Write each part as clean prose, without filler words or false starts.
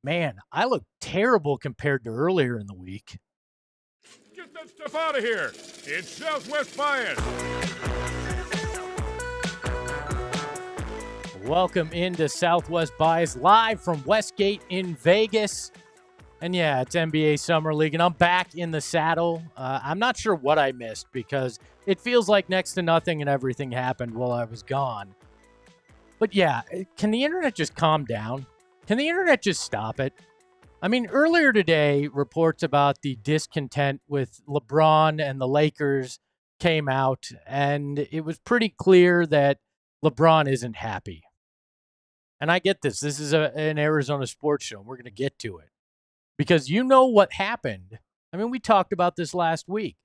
Man, I look terrible compared to earlier in the week. Get that stuff out of here. It's Southwest Bias. Welcome into Southwest Bias, live from Westgate in Vegas. And yeah, it's NBA Summer League, and I'm back in the saddle. I'm not sure what I missed because it feels like next to nothing and everything happened while I was gone. But yeah, can the internet just calm down? Can the internet just stop it? I mean, earlier today, reports about the discontent with LeBron and the Lakers came out, and it was pretty clear that LeBron isn't happy. And I get this. This is an Arizona sports show, and we're going to get to it. Because you know what happened. I mean, we talked about this last week.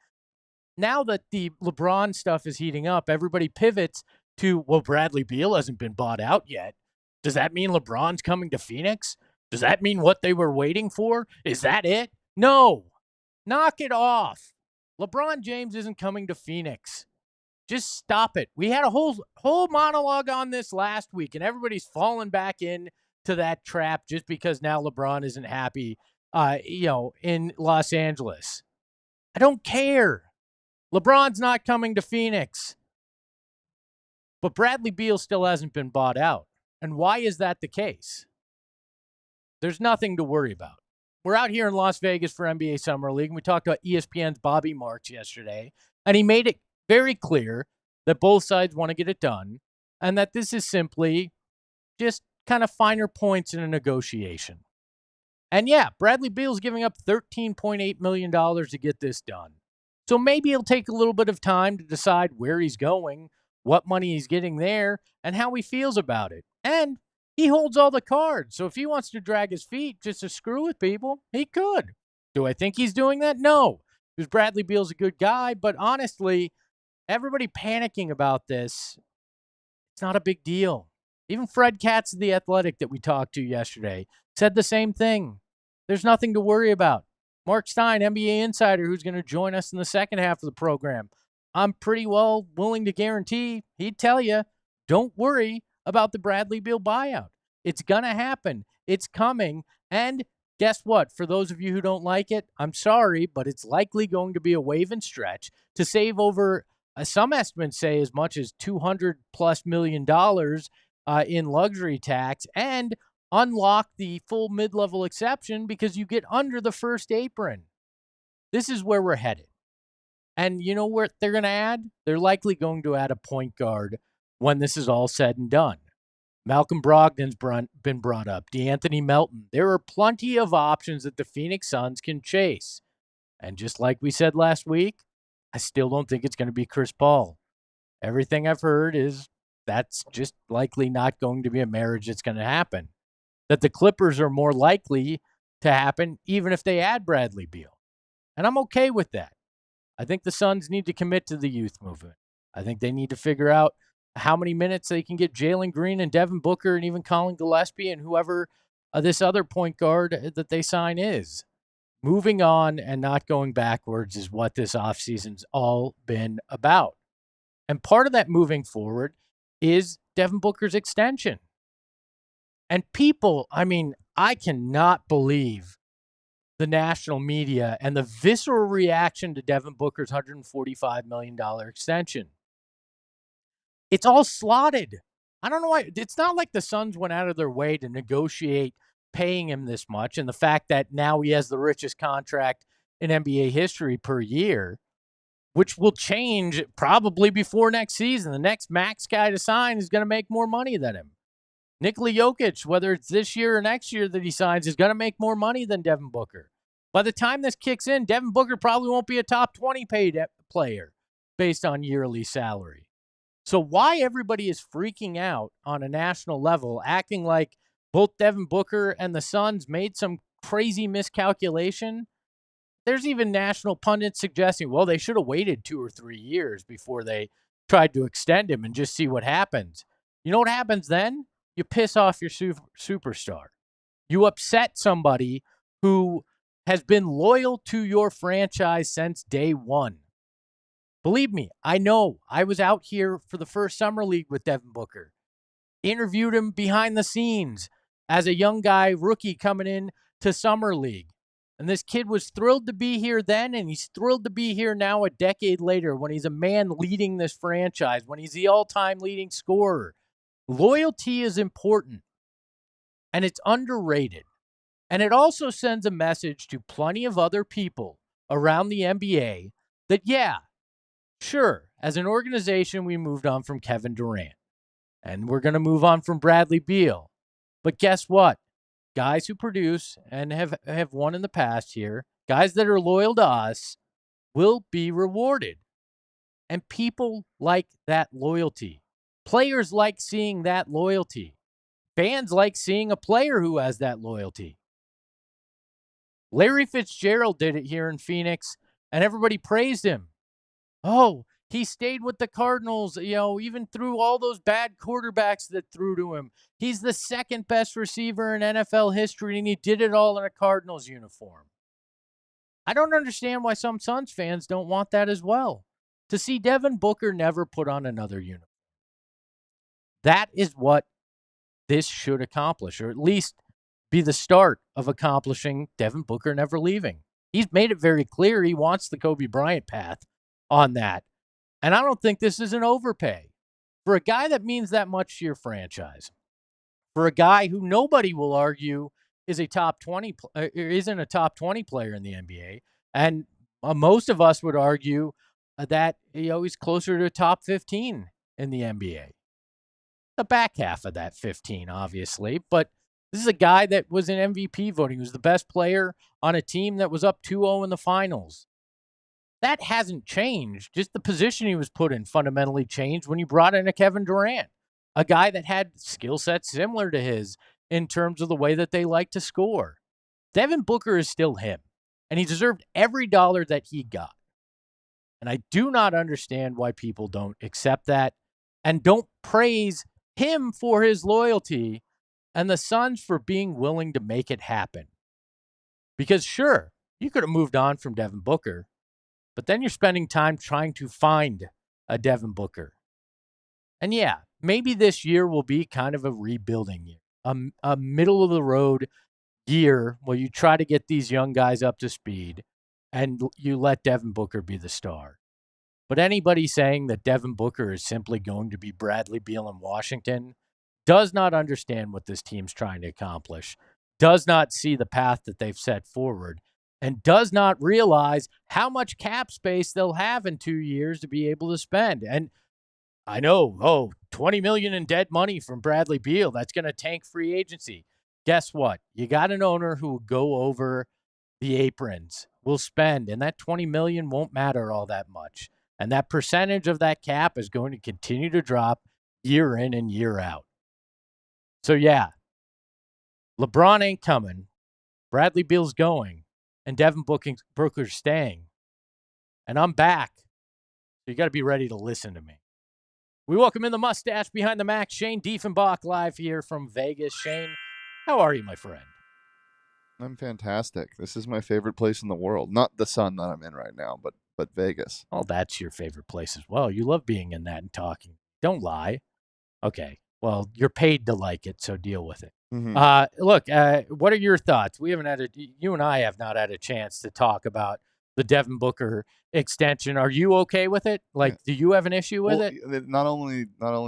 Now that the LeBron stuff is heating up, everybody pivots to, well, Bradley Beal hasn't been bought out yet. Does that mean LeBron's coming to Phoenix? Does that mean what they were waiting for? Is that it? No. Knock it off. LeBron James isn't coming to Phoenix. Just stop it. We had a whole monologue on this last week, and everybody's fallen back into that trap just because now LeBron isn't happy, in Los Angeles. I don't care. LeBron's not coming to Phoenix. But Bradley Beal still hasn't been bought out. And why is that the case? There's nothing to worry about. We're out here in Las Vegas for NBA Summer League, and we talked about ESPN's Bobby Marks yesterday, and he made it very clear that both sides want to get it done, and that this is simply just kind of finer points in a negotiation. And yeah, Bradley Beal's giving up $13.8 million to get this done. So maybe it'll take a little bit of time to decide where he's going, what money he's getting there, and how he feels about it. And he holds all the cards. So if he wants to drag his feet just to screw with people, he could. Do I think he's doing that? No. Because Bradley Beal's a good guy. But honestly, everybody panicking about this, it's not a big deal. Even Fred Katz of The Athletic that we talked to yesterday said the same thing. There's nothing to worry about. Marc Stein, NBA Insider, who's going to join us in the second half of the program, I'm pretty well willing to guarantee he'd tell you, don't worry about the Bradley Beal buyout. It's going to happen. It's coming. And guess what? For those of you who don't like it, I'm sorry, but it's likely going to be a wave and stretch to save over, some estimates say, as much as $200+ million in luxury tax and unlock the full mid-level exception because you get under the first apron. This is where we're headed. And you know what they're going to add? They're likely going to add a point guard when this is all said and done. Malcolm Brogdon's been brought up. DeAnthony Melton. There are plenty of options that the Phoenix Suns can chase. And just like we said last week, I still don't think it's going to be Chris Paul. Everything I've heard is that's just likely not going to be a marriage that's going to happen. That the Clippers are more likely to happen even if they add Bradley Beal. And I'm okay with that. I think the Suns need to commit to the youth movement. I think they need to figure out how many minutes they can get Jalen Green and Devin Booker and even Colin Gillespie and whoever this other point guard that they sign is. Moving on and not going backwards is what this offseason's all been about. And part of that moving forward is Devin Booker's extension. And people, I cannot believe the national media and the visceral reaction to Devin Booker's $145 million extension. It's all slotted. I don't know why. It's not like the Suns went out of their way to negotiate paying him this much, and the fact that now he has the richest contract in NBA history per year, which will change probably before next season. The next max guy to sign is going to make more money than him. Nikola Jokic, whether it's this year or next year that he signs, is going to make more money than Devin Booker. By the time this kicks in, Devin Booker probably won't be a top 20 paid player based on yearly salary. So why everybody is freaking out on a national level, acting like both Devin Booker and the Suns made some crazy miscalculation, There's even national pundits suggesting, well, they should have waited 2 or 3 years before they tried to extend him and just see what happens. You know what happens then? You piss off your superstar. You upset somebody who has been loyal to your franchise since day one. Believe me, I know. I was out here for the first summer league with Devin Booker. Interviewed him behind the scenes as a young guy, rookie coming in to summer league. And this kid was thrilled to be here then, and he's thrilled to be here now a decade later when he's a man leading this franchise, when he's the all-time leading scorer. Loyalty is important, and it's underrated. And it also sends a message to plenty of other people around the NBA that, yeah, sure, as an organization, we moved on from Kevin Durant. And we're going to move on from Bradley Beal. But guess what? Guys who produce and have won in the past here, guys that are loyal to us, will be rewarded. And people like that loyalty. Players like seeing that loyalty. Fans like seeing a player who has that loyalty. Larry Fitzgerald did it here in Phoenix, and everybody praised him. Oh, he stayed with the Cardinals, even through all those bad quarterbacks that threw to him. He's the second best receiver in NFL history, and he did it all in a Cardinals uniform. I don't understand why some Suns fans don't want that as well. To see Devin Booker never put on another uniform. That is what this should accomplish, or at least be the start of accomplishing Devin Booker never leaving. He's made it very clear he wants the Kobe Bryant path on that. And I don't think this is an overpay for a guy that means that much to your franchise, for a guy who nobody will argue is a top 20 isn't a top 20 player in the NBA, and most of us would argue that he's closer to a top 15 in the NBA. The back half of that 15, obviously, but this is a guy that was in MVP voting. He was the best player on a team that was up 2-0 in the finals. That hasn't changed. Just the position he was put in fundamentally changed when you brought in a Kevin Durant, a guy that had skill sets similar to his in terms of the way that they like to score. Devin Booker is still him, and he deserved every dollar that he got. And I do not understand why people don't accept that and don't praise him for his loyalty and the Suns for being willing to make it happen. Because sure, you could have moved on from Devin Booker, but then you're spending time trying to find a Devin Booker. And yeah, maybe this year will be kind of a rebuilding year, a middle-of-the-road year where you try to get these young guys up to speed and you let Devin Booker be the star. But anybody saying that Devin Booker is simply going to be Bradley Beal in Washington does not understand what this team's trying to accomplish, does not see the path that they've set forward, and does not realize how much cap space they'll have in 2 years to be able to spend. And I know, $20 million in dead money from Bradley Beal, that's going to tank free agency. Guess what? You got an owner who will go over the aprons, will spend, and that $20 million won't matter all that much. And that percentage of that cap is going to continue to drop year in and year out. So yeah, LeBron ain't coming. Bradley Beal's going. And Devin Booker's staying. And I'm back. So you got to be ready to listen to me. We welcome in the mustache behind the Mac, Shane Diefenbach, live here from Vegas. Shane, how are you, my friend? I'm fantastic. This is my favorite place in the world. Not the sun that I'm in right now, but Vegas. Oh, that's your favorite place as well. You love being in that and talking. Don't lie. Okay. Well, you're paid to like it, so deal with it. Mm-hmm. Look, what are your thoughts? You and I have not had a chance to talk about the Devin Booker extension. Are you okay with it? Do you have an issue with it? Not only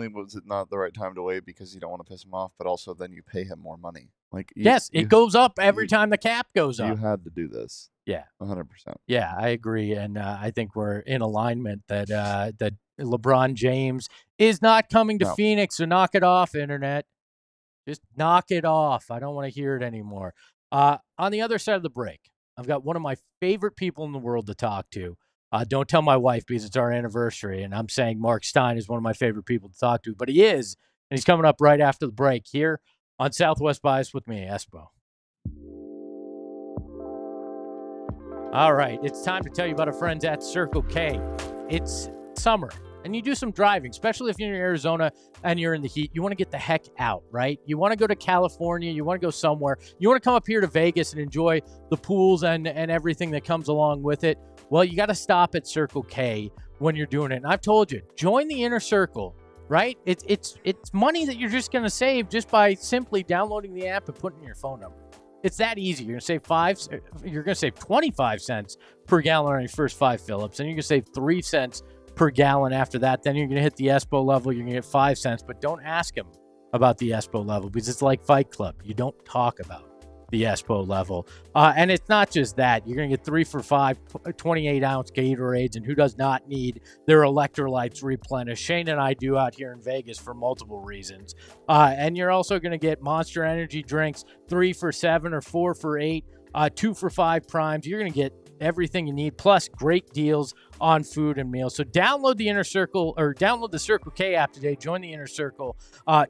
was it not the right time to wait because you don't want to piss him off, but also then you pay him more money. It goes up every time the cap goes up. You had to do this. Yeah. 100%. Yeah, I agree. And I think we're in alignment that that LeBron James is not coming to Phoenix, so knock it off, Internet. Just knock it off. I don't want to hear it anymore. On the other side of the break, I've got one of my favorite people in the world to talk to. Don't tell my wife because it's our anniversary, and I'm saying Marc Stein is one of my favorite people to talk to, but he is, and he's coming up right after the break here on Southwest Bias with me, Espo. All right, it's time to tell you about our friends at Circle K. It's summer, and you do some driving, especially if you're in Arizona and you're in the heat. You want to get the heck out, right? You want to go to California. You want to go somewhere. You want to come up here to Vegas and enjoy the pools and everything that comes along with it. Well, you got to stop at Circle K when you're doing it. And I've told you, join the inner circle, right? It's money that you're just going to save just by simply downloading the app and putting in your phone number. It's that easy. You're going to save 25 cents per gallon on your first 5 fill-ups, and you're going to save 3 cents per gallon after that. Then you're going to hit the ESPO level. You're going to get 5 cents, but don't ask them about the ESPO level because it's like Fight Club. You don't talk about the ESPO level. And it's not just that. You're going to get 3 for $5, 28-ounce Gatorades, and who does not need their electrolytes replenished? Shane and I do out here in Vegas for multiple reasons. And you're also going to get Monster Energy drinks, 3 for $7 or 4 for $8, 2 for $5 primes. You're going to get everything you need, plus great deals on food and meals. So download the Inner Circle or download the Circle K app today. Join the Inner Circle.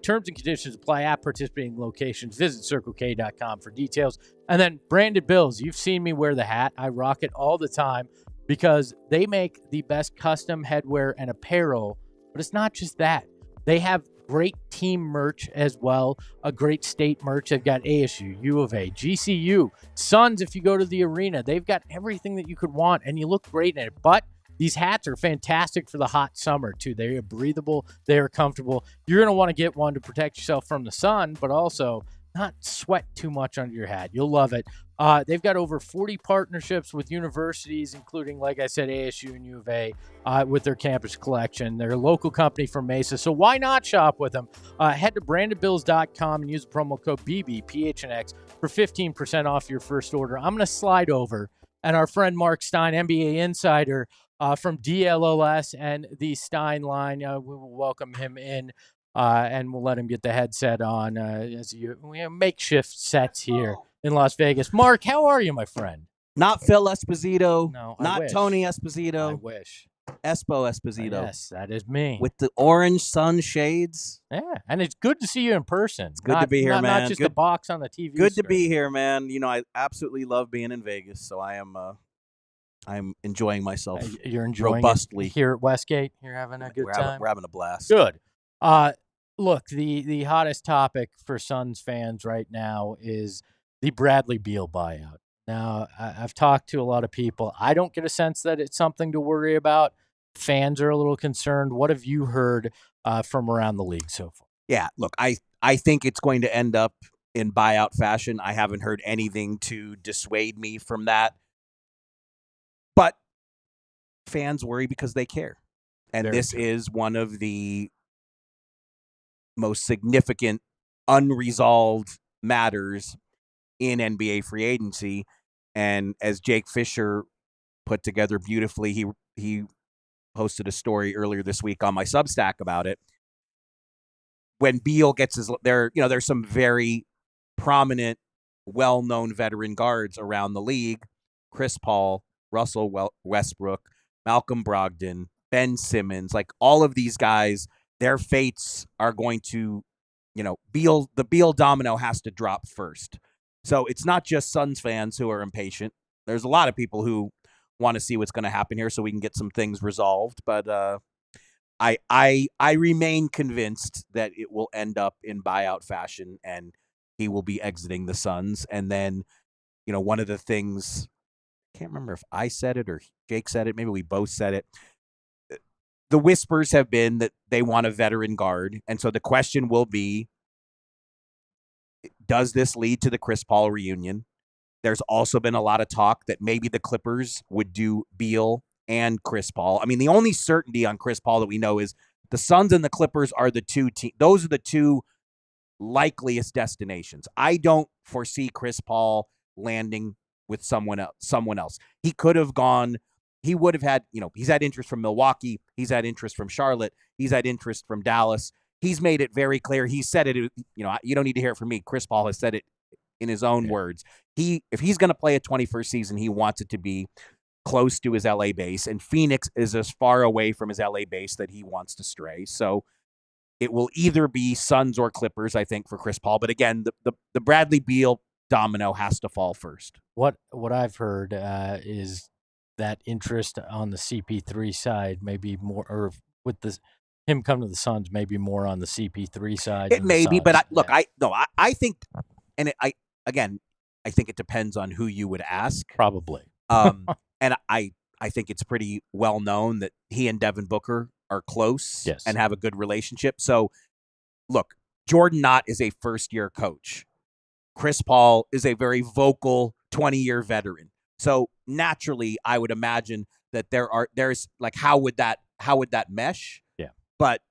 Terms and conditions apply at participating locations. Visit CircleK.com for details. And then Branded Bills. You've seen me wear the hat. I rock it all the time because they make the best custom headwear and apparel. But it's not just that. They have great team merch as well, a great state merch. They've got ASU, U of A, GCU, Suns if you go to the arena. They've got everything that you could want, and you look great in it. But these hats are fantastic for the hot summer, too. They are breathable. They are comfortable. You're going to want to get one to protect yourself from the sun, but also not sweat too much under your hat. You'll love it. They've got over 40 partnerships with universities, including, like I said, ASU and U of A, with their campus collection. They're a local company from Mesa, so why not shop with them? Head to brandedbills.com and use the promo code PHNX for 15% off your first order. I'm going to slide over, and our friend Marc Stein, NBA insider from DLLS and the Stein line, we will welcome him in. And we'll let him get the headset on we have makeshift sets here in Las Vegas. Mark, how are you, my friend? Not Phil Esposito. No, not Tony Esposito. I wish. Espo Esposito. Yes, that is me. With the orange sun shades. Yeah, and it's good to see you in person. It's good to be here, man. Not just a box on the TV Good screen. to be here, man. You know, I absolutely love being in Vegas, so I'm enjoying myself. You're enjoying robustly it here at Westgate. You're having a good time. We're having a blast. Good. Look, the hottest topic for Suns fans right now is the Bradley Beal buyout. Now, I've talked to a lot of people. I don't get a sense that it's something to worry about. Fans are a little concerned. What have you heard from around the league so far? Yeah, look, I think it's going to end up in buyout fashion. I haven't heard anything to dissuade me from that. But fans worry because they care. And Very this true. is one of the most significant unresolved matters in NBA free agency. And as Jake Fisher put together beautifully, he posted a story earlier this week on my Substack about it. When Beal gets there's some very prominent, well-known veteran guards around the league: Chris Paul, Russell Westbrook, Malcolm Brogdon, Ben Simmons, like all of these guys. Their fates are going to, the Beal domino has to drop first. So it's not just Suns fans who are impatient. There's a lot of people who want to see what's going to happen here so we can get some things resolved. But I remain convinced that it will end up in buyout fashion and he will be exiting the Suns. And then, one of the things, I can't remember if I said it or Jake said it. Maybe we both said it. The whispers have been that they want a veteran guard. And so the question will be, does this lead to the Chris Paul reunion? There's also been a lot of talk that maybe the Clippers would do Beal and Chris Paul. I mean, the only certainty on Chris Paul that we know is the Suns and the Clippers are the two teams. Those are the two likeliest destinations. I don't foresee Chris Paul landing with someone else. He could have gone. He would have had, he's had interest from Milwaukee. He's had interest from Charlotte. He's had interest from Dallas. He's made it very clear. He said it, you don't need to hear it from me. Chris Paul has said it in his own words. If he's going to play a 21st season, he wants it to be close to his LA base. And Phoenix is as far away from his LA base that he wants to stray. So it will either be Suns or Clippers, I think, for Chris Paul. But again, the Bradley Beal domino has to fall first. What I've heard is that interest on the CP3 side, maybe more, or with him come to the Suns, maybe more on the CP3 side. It may be, but Suns. I think, and I think it depends on who you would ask. Probably. And I think it's pretty well known that he and Devin Booker are close Yes. and have a good relationship. So, look, Jordan Knott is a first-year coach. Chris Paul is a very vocal 20-year veteran. So naturally, I would imagine that there's like, how would that mesh? Yeah. But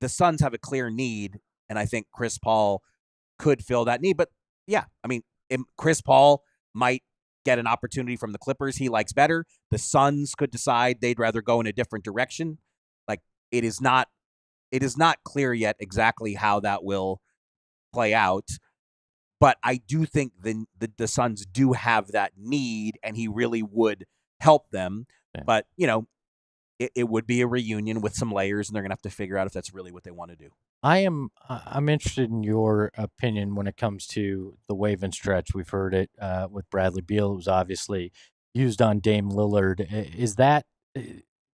the Suns have a clear need, and I think Chris Paul could fill that need. But yeah, I mean, Chris Paul might get an opportunity from the Clippers he likes better. The Suns could decide they'd rather go in a different direction. Like, it is not clear yet exactly how that will play out. But I do think the Suns do have that need, and he really would help them. Yeah. But, it would be a reunion with some layers, and they're going to have to figure out if that's really what they want to do. I'm interested in your opinion when it comes to the wave and stretch. We've heard it with Bradley Beal. It was obviously used on Dame Lillard. Is that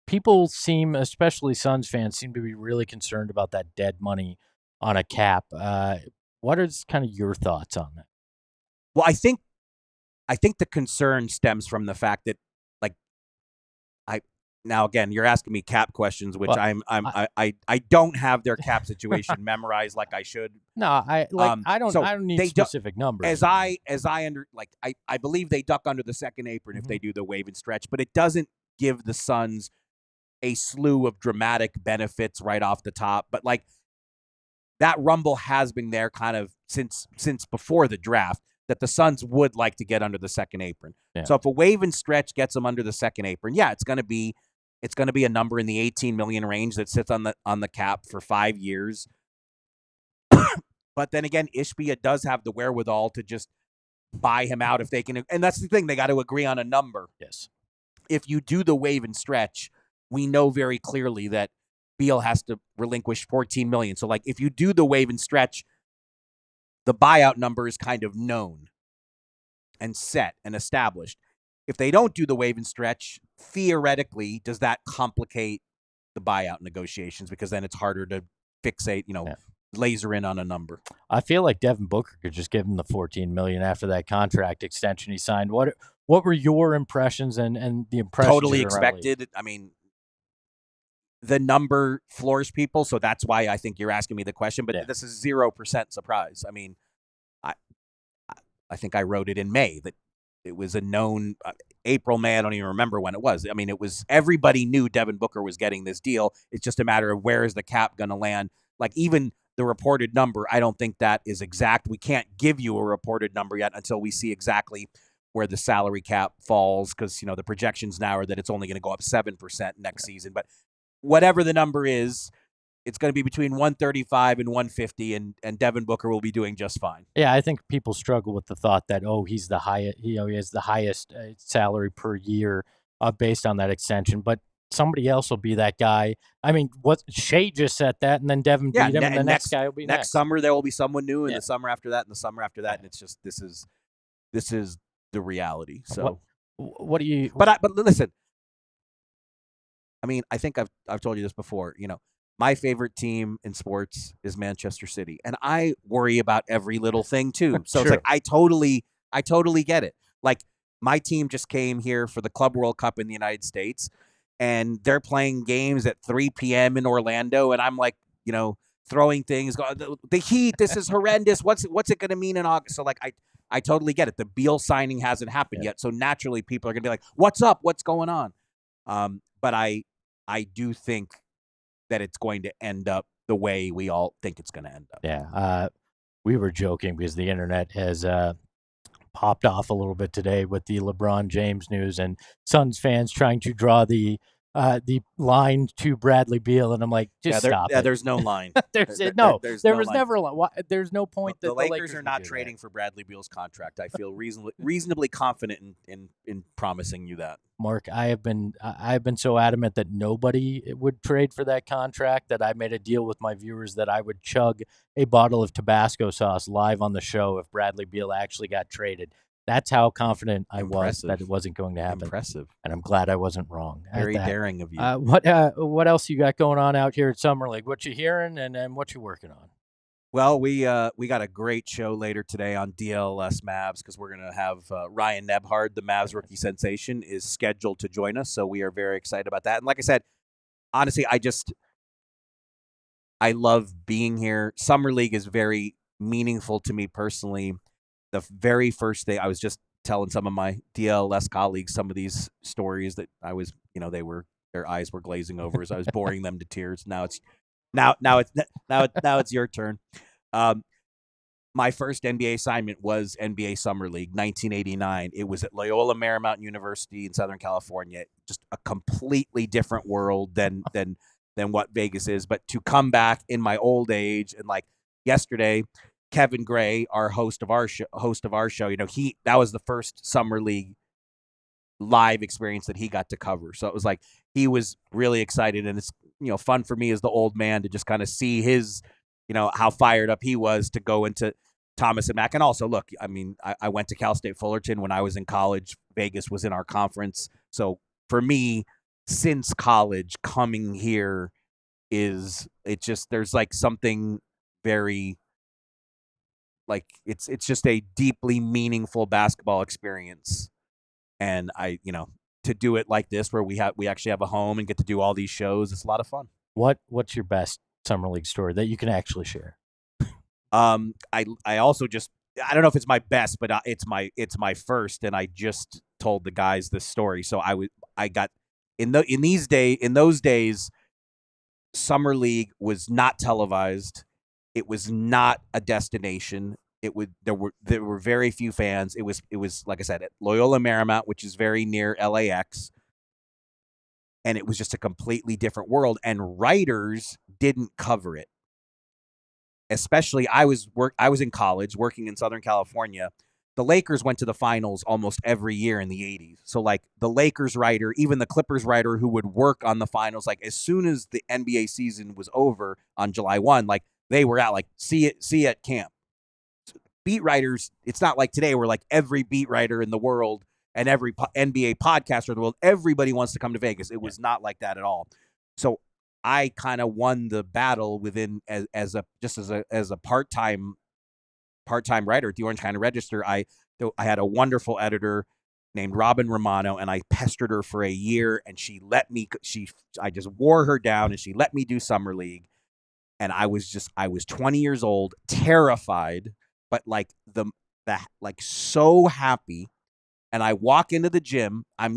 people seem, especially Suns fans, seem to be really concerned about that dead money on a cap. What is kind of your thoughts on that? Well, I think the concern stems from the fact that, like, now again, you're asking me cap questions, which I don't have their cap situation memorized like I should. No, I don't need specific numbers. I believe they duck under the second apron if they do the wave and stretch, but it doesn't give the Suns a slew of dramatic benefits right off the top. But like, that rumble has been there kind of since before the draft, that the Suns would like to get under the second apron. Yeah. So if a wave and stretch gets them under the second apron, yeah, it's going to be a number in the 18 million range that sits on the cap for 5 years. But then again, Ishbia does have the wherewithal to just buy him out if they can. And that's the thing, they got to agree on a number. Yes. If you do the wave and stretch, we know very clearly that Beal has to relinquish $14 million. So, like, if you do the wave and stretch, the buyout number is kind of known and set and established. If they don't do the wave and stretch, theoretically, does that complicate the buyout negotiations? Because then it's harder to fixate, laser in on a number. I feel like Devin Booker could just give him the $14 million after that contract extension he signed. What were your impressions and the impressions? Totally expected. I mean, the number floors people, so that's why I think you're asking me the question. But This is 0% surprise. I mean, I think I wrote it in May that it was a known April, May. I don't even remember when it was. I mean, it was, everybody knew Devin Booker was getting this deal. It's just a matter of where is the cap going to land. Like, even the reported number, I don't think that is exact. We can't give you a reported number yet until we see exactly where the salary cap falls, because the projections now are that it's only going to go up 7% next season. But whatever the number is, it's going to be between 135 and 150, and Devin Booker will be doing just fine. Yeah, I think people struggle with the thought that, he's the highest, he has the highest salary per year based on that extension. But somebody else will be that guy. I mean, Shea just said that, and then Devin beat him, and the next guy will be next. Summer there will be someone new, and the summer after that, and the summer after that, and it's just this is the reality. So what do you? But listen. I mean, I think I've told you this before. My favorite team in sports is Manchester City, and I worry about every little thing too. So It's like I totally get it. Like, my team just came here for the Club World Cup in the United States, and they're playing games at 3 p.m. in Orlando, and I'm like, throwing things. The heat. This is horrendous. What's it going to mean in August? So like, I totally get it. The Beal signing hasn't happened yet, so naturally people are going to be like, "What's up? What's going on?" But I do think that it's going to end up the way we all think it's going to end up. Yeah. We were joking because the internet has popped off a little bit today with the LeBron James news, and Suns fans trying to draw the the line to Bradley Beal, and I'm like, just stop it. There's no line. There was never a line. There's no point that the Lakers are would not do trading that. for Bradley Beal's contract. I feel reasonably confident in promising you that. Mark, I've been so adamant that nobody would trade for that contract that I made a deal with my viewers that I would chug a bottle of Tabasco sauce live on the show if Bradley Beal actually got traded. That's how confident I was that it wasn't going to happen. Impressive. And I'm glad I wasn't wrong. Very daring of you. What else you got going on out here at Summer League? What you hearing and what you working on? Well, we got a great show later today on DLS Mavs because we're going to have Ryan Nebhard, the Mavs rookie sensation, is scheduled to join us. So we are very excited about that. And like I said, honestly, I love being here. Summer League is very meaningful to me personally. The very first day, I was just telling some of my DLS colleagues some of these stories that I was, their eyes were glazing over as I was boring them to tears. Now it's your turn. My first NBA assignment was NBA Summer League, 1989. It was at Loyola Marymount University in Southern California. Just a completely different world than what Vegas is. But to come back in my old age and like yesterday, Kevin Gray, our host of our show, that was the first Summer League live experience that he got to cover. So it was like he was really excited, and it's fun for me as the old man to just kind of see his, how fired up he was to go into Thomas and Mack. And also, look, I mean, I went to Cal State Fullerton when I was in college. Vegas was in our conference. So for me, since college, coming here there's like something very, like, it's just a deeply meaningful basketball experience. And to do it like this, where we actually have a home and get to do all these shows, it's a lot of fun. What's your best Summer League story that you can actually share? I also just, I don't know if it's my best, but it's my first, and I just told the guys this story. So I got in those days, Summer League was not televised. It was not a destination. There were very few fans. It was like I said, at Loyola Marymount, which is very near LAX. And it was just a completely different world, and writers didn't cover it. Especially, I was in college working in Southern California. The Lakers went to the finals almost every year in the 80s. So like the Lakers writer, even the Clippers writer who would work on the finals, like as soon as the NBA season was over on July 1, like they were out, like see you at camp. Beat writers, it's not like today where like every beat writer in the world and every NBA podcaster in the world, everybody wants to come to Vegas. It was not like that at all. So I kind of won the battle within as a part-time writer at the Orange County Register. I had a wonderful editor named Robin Romano, and I pestered her for a year, and I just wore her down, and she let me do Summer League. And I was 20 years old, terrified, but like so happy. And I walk into the gym. I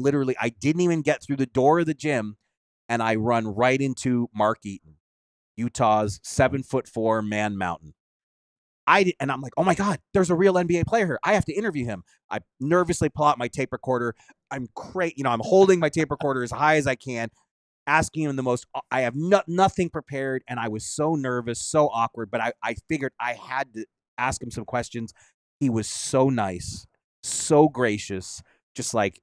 didn't even get through the door of the gym, and I run right into Mark Eaton, Utah's 7'4" man mountain. And I'm like, oh my God, there's a real NBA player here. I have to interview him. I nervously pull out my tape recorder. I'm holding my tape recorder as high as I can, asking him I have nothing prepared. And I was so nervous, so awkward, but I figured I had to ask him some questions. He was so nice, so gracious, just like,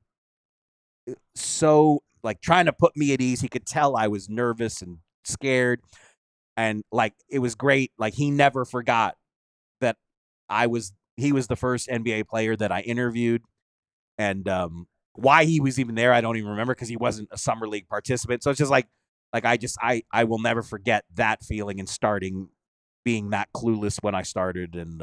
so like trying to put me at ease. He could tell I was nervous and scared. And like, it was great. Like, he never forgot that he was the first NBA player that I interviewed. And why he was even there, I don't even remember, because he wasn't a Summer League participant. So it's just like I will never forget that feeling and being that clueless when I started. And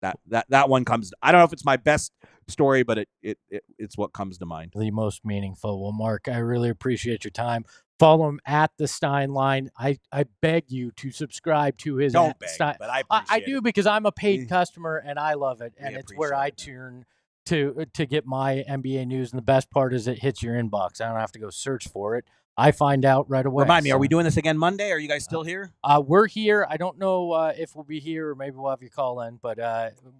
that one comes, I don't know if it's my best story, but it's what comes to mind. The most meaningful. Well, Mark, I really appreciate your time. Follow him at the Stein Line. I beg you to subscribe to his. Don't beg, but I do, because I'm a paid customer and I love it, and it's where I turn to get my NBA news. And the best part is it hits your inbox. I don't have to go search for it. I find out right away. Remind me, are we doing this again Monday? Are you guys still here? We're here. I don't know if we'll be here, or maybe we'll have you call in, but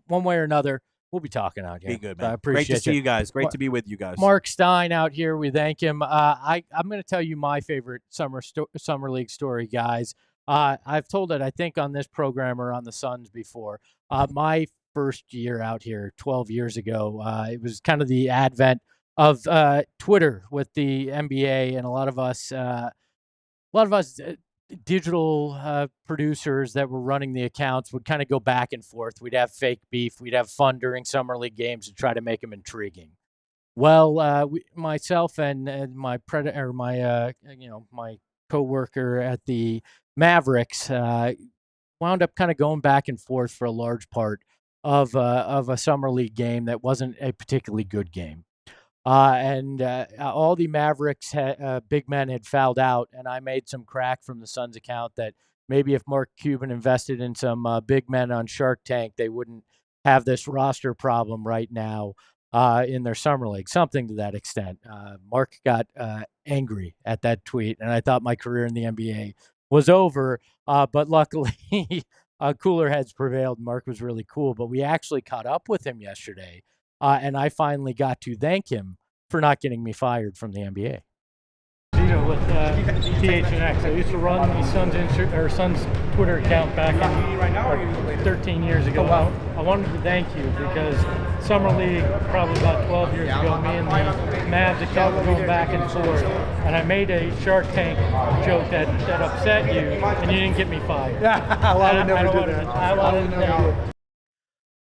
one way or another, we'll be talking out here. Be good, But I man. appreciate Great to see you guys. Great Mar- to be with you guys. Marc Stein out here. We thank him. I'm going to tell you my favorite summer league story, guys. I've told it, I think, on this program or on the Suns before. My first year out here, 12 years ago, it was kind of the advent of Twitter with the NBA, and a lot of us digital producers that were running the accounts would kind of go back and forth. We'd have fake beef. We'd have fun during summer league games to try to make them intriguing. Well, myself and my my coworker at the Mavericks wound up kind of going back and forth for a large part of a summer league game that wasn't a particularly good game. And all the Mavericks big men had fouled out, and I made some crack from the Suns account that maybe if Mark Cuban invested in some big men on Shark Tank, they wouldn't have this roster problem right now in their summer league, something to that extent. Mark got angry at that tweet, and I thought my career in the NBA was over. But luckily, cooler heads prevailed. Mark was really cool, but we actually caught up with him yesterday. And I finally got to thank him for not getting me fired from the NBA. With PHNX, I used to run the Suns Twitter account back in 13 years ago. I wanted to thank you because Summer League, probably about 12 years ago, me and the Mavs account were going back and forth, and I made a Shark Tank joke that upset you, and you didn't get me fired. I would never do that. I would never.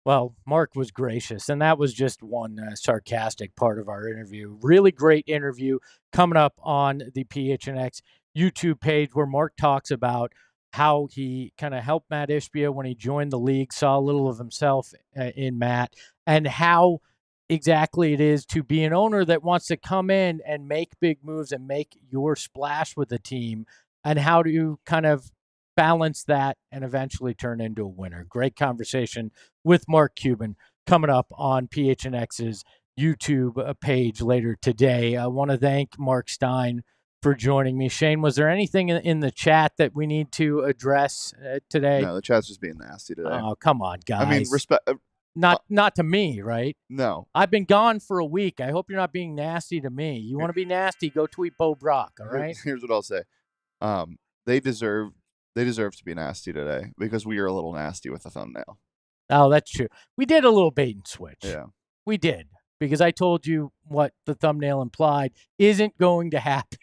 Well, Mark was gracious, and that was just one sarcastic part of our interview. Really great interview coming up on the PHNX YouTube page where Mark talks about how he kind of helped Matt Ishbia when he joined the league, saw a little of himself in Matt, and how exactly it is to be an owner that wants to come in and make big moves and make your splash with the team, and how to kind of balance that and eventually turn into a winner. Great conversation with Mark Cuban coming up on PHNX's YouTube page later today. I want to thank Marc Stein for joining me. Shane, was there anything in the chat that we need to address today? No, the chat's just being nasty today. Oh, come on, guys. I mean, respect. Not to me, right? No. I've been gone for a week. I hope you're not being nasty to me. You want to be nasty, go tweet Bo Brock, all right? Here's what I'll say. They deserve to be nasty today because we are a little nasty with the thumbnail. Oh, that's true. We did a little bait and switch. Yeah. We did, because I told you what the thumbnail implied isn't going to happen.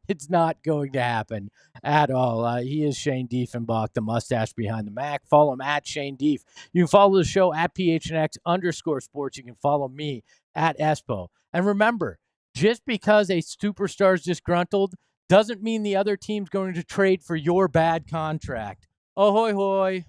It's not going to happen at all. He is Shane Diefenbach, the mustache behind the Mac. Follow him at Shane Dief. You can follow the show at PHNX_sports. You can follow me at Espo. And remember, just because a superstar's disgruntled doesn't mean the other team's going to trade for your bad contract. Ahoy hoy.